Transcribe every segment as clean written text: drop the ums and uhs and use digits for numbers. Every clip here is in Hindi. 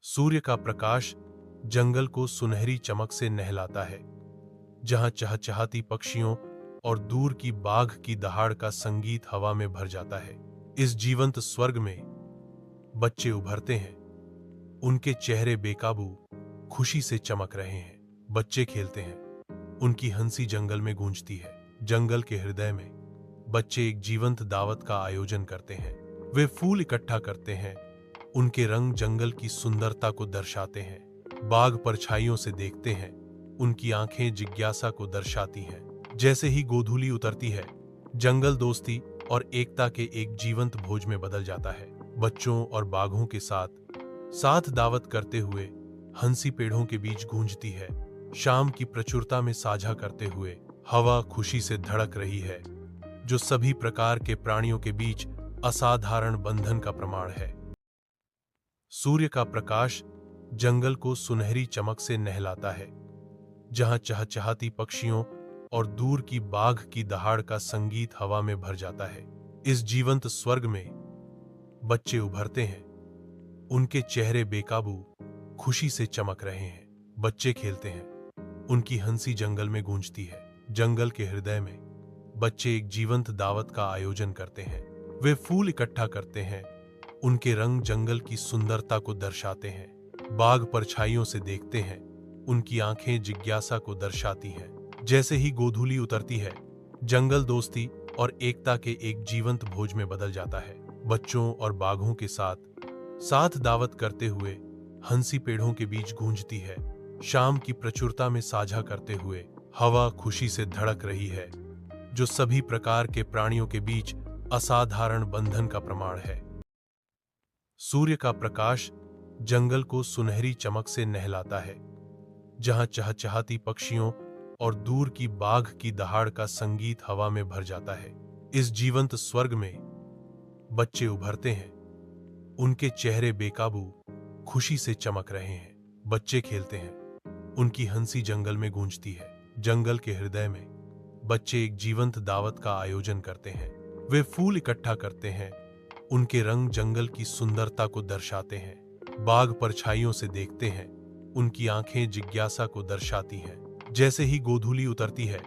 सूर्य का प्रकाश जंगल को सुनहरी चमक से नहलाता है, जहां चहचहाती पक्षियों और दूर की बाघ की दहाड़ का संगीत हवा में भर जाता है। इस जीवंत स्वर्ग में बच्चे उभरते हैं, उनके चेहरे बेकाबू खुशी से चमक रहे हैं। बच्चे खेलते हैं, उनकी हंसी जंगल में गूंजती है। जंगल के हृदय में बच्चे एक जीवंत दावत का आयोजन करते हैं। वे फूल इकट्ठा करते हैं, उनके रंग जंगल की सुंदरता को दर्शाते हैं। बाघ परछाइयों से देखते हैं, उनकी आंखें जिज्ञासा को दर्शाती हैं। जैसे ही गोधूली उतरती है, जंगल दोस्ती और एकता के एक जीवंत भोज में बदल जाता है। बच्चों और बाघों के साथ साथ दावत करते हुए हंसी पेड़ों के बीच गूंजती है। शाम की प्रचुरता में साझा करते हुए हवा खुशी से धड़क रही है, जो सभी प्रकार के प्राणियों के बीच असाधारण बंधन का प्रमाण है। सूर्य का प्रकाश जंगल को सुनहरी चमक से नहलाता है, जहां चहचहाती पक्षियों और दूर की बाघ की दहाड़ का संगीत हवा में भर जाता है। इस जीवंत स्वर्ग में बच्चे उभरते हैं, उनके चेहरे बेकाबू खुशी से चमक रहे हैं। बच्चे खेलते हैं, उनकी हंसी जंगल में गूंजती है। जंगल के हृदय में बच्चे एक जीवंत दावत का आयोजन करते हैं। वे फूल इकट्ठा करते हैं, उनके रंग जंगल की सुंदरता को दर्शाते हैं। बाघ परछाइयों से देखते हैं, उनकी आंखें जिज्ञासा को दर्शाती हैं। जैसे ही गोधूली उतरती है, जंगल दोस्ती और एकता के एक जीवंत भोज में बदल जाता है। बच्चों और बाघों के साथ साथ दावत करते हुए हंसी पेड़ों के बीच गूंजती है। शाम की प्रचुरता में साझा करते हुए हवा खुशी से धड़क रही है, जो सभी प्रकार के प्राणियों के बीच असाधारण बंधन का प्रमाण है। सूर्य का प्रकाश जंगल को सुनहरी चमक से नहलाता है, जहां चहचहाती पक्षियों और दूर की बाघ की दहाड़ का संगीत हवा में भर जाता है। इस जीवंत स्वर्ग में बच्चे उभरते हैं, उनके चेहरे बेकाबू खुशी से चमक रहे हैं। बच्चे खेलते हैं, उनकी हंसी जंगल में गूंजती है। जंगल के हृदय में बच्चे एक जीवंत दावत का आयोजन करते हैं। वे फूल इकट्ठा करते हैं, उनके रंग जंगल की सुंदरता को दर्शाते हैं। बाघ परछाइयों से देखते हैं, उनकी आंखें जिज्ञासा को दर्शाती हैं। जैसे ही गोधूली उतरती है,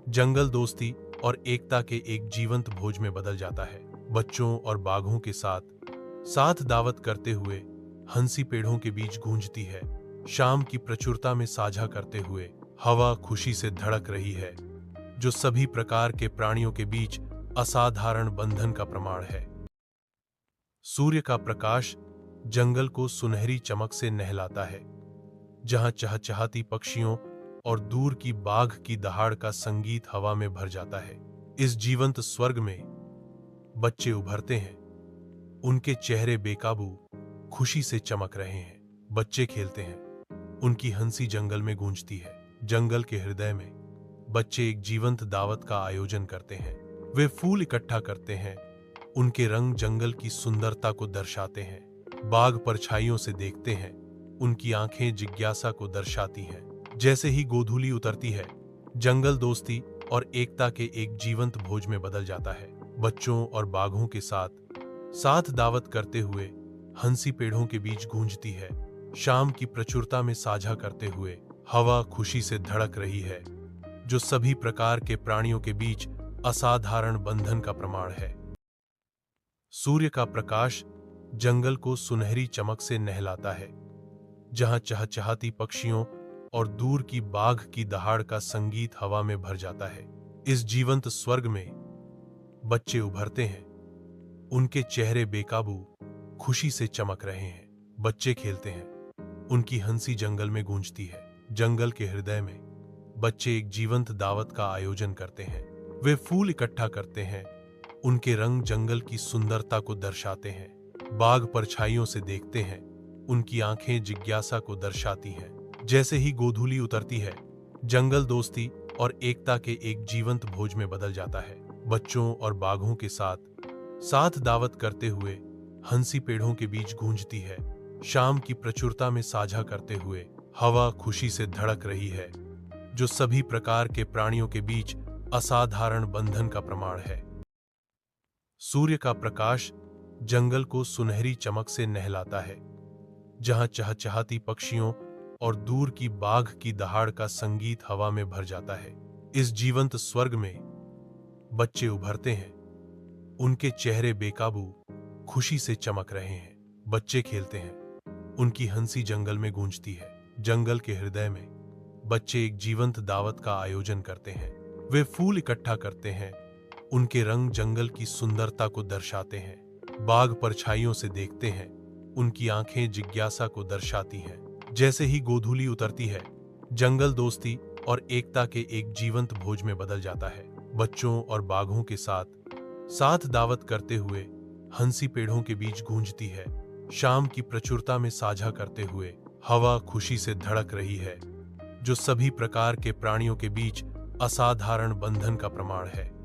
जंगल दोस्ती और एकता के एक जीवंत भोज में बदल जाता है। बच्चों और बाघों के साथ साथ दावत करते हुए हंसी पेड़ों के बीच गूंजती है। शाम की प्रचुरता में साझा करते हुए हवा खुशी से धड़क रही है, जो सभी प्रकार के प्राणियों के बीच असाधारण बंधन का प्रमाण है। सूर्य का प्रकाश जंगल को सुनहरी चमक से नहलाता है, जहां चहचहाती पक्षियों और दूर की बाघ की दहाड़ का संगीत हवा में भर जाता है। इस जीवंत स्वर्ग में बच्चे उभरते हैं, उनके चेहरे बेकाबू खुशी से चमक रहे हैं। बच्चे खेलते हैं, उनकी हंसी जंगल में गूंजती है। जंगल के हृदय में बच्चे एक जीवंत दावत का आयोजन करते हैं। वे फूल इकट्ठा करते हैं, उनके रंग जंगल की सुंदरता को दर्शाते हैं। बाघ परछाइयों से देखते हैं, उनकी आंखें जिज्ञासा को दर्शाती हैं। जैसे ही गोधूली उतरती है, जंगल दोस्ती और एकता के एक जीवंत भोज में बदल जाता है। बच्चों और बाघों के साथ साथ दावत करते हुए हंसी पेड़ों के बीच गूंजती है। शाम की प्रचुरता में साझा करते हुए हवा खुशी से धड़क रही है, जो सभी प्रकार के प्राणियों के बीच असाधारण बंधन का प्रमाण है। सूर्य का प्रकाश जंगल को सुनहरी चमक से नहलाता है, जहां चहचहाती पक्षियों और दूर की बाघ की दहाड़ का संगीत हवा में भर जाता है। इस जीवंत स्वर्ग में बच्चे उभरते हैं, उनके चेहरे बेकाबू खुशी से चमक रहे हैं। बच्चे खेलते हैं, उनकी हंसी जंगल में गूंजती है। जंगल के हृदय में बच्चे एक जीवंत दावत का आयोजन करते हैं। वे फूल इकट्ठा करते हैं, उनके रंग जंगल की सुंदरता को दर्शाते हैं। बाघ परछाइयों से देखते हैं, उनकी आंखें जिज्ञासा को दर्शाती हैं। जैसे ही गोधूली उतरती है, जंगल दोस्ती और एकता के एक जीवंत भोज में बदल जाता है। बच्चों और बाघों के साथ साथ दावत करते हुए हंसी पेड़ों के बीच गूंजती है। शाम की प्रचुरता में साझा करते हुए हवा खुशी से धड़क रही है, जो सभी प्रकार के प्राणियों के बीच असाधारण बंधन का प्रमाण है। सूर्य का प्रकाश जंगल को सुनहरी चमक से नहलाता है, जहां चहचहाती पक्षियों और दूर की बाघ की दहाड़ का संगीत हवा में भर जाता है। इस जीवंत स्वर्ग में बच्चे उभरते हैं, उनके चेहरे बेकाबू खुशी से चमक रहे हैं। बच्चे खेलते हैं, उनकी हंसी जंगल में गूंजती है। जंगल के हृदय में बच्चे एक जीवंत दावत का आयोजन करते हैं। वे फूल इकट्ठा करते हैं, उनके रंग जंगल की सुंदरता को दर्शाते हैं। बाघ परछाइयों से देखते हैं, उनकी आंखें जिज्ञासा को दर्शाती हैं। जैसे ही गोधूली उतरती है, जंगल दोस्ती और एकता के एक जीवंत भोज में बदल जाता है। बच्चों और बाघों के साथ दावत करते हुए हंसी पेड़ों के बीच गूंजती है। शाम की प्रचुरता में साझा करते हुए हवा खुशी से धड़क रही है, जो सभी प्रकार के प्राणियों के बीच असाधारण बंधन का प्रमाण है।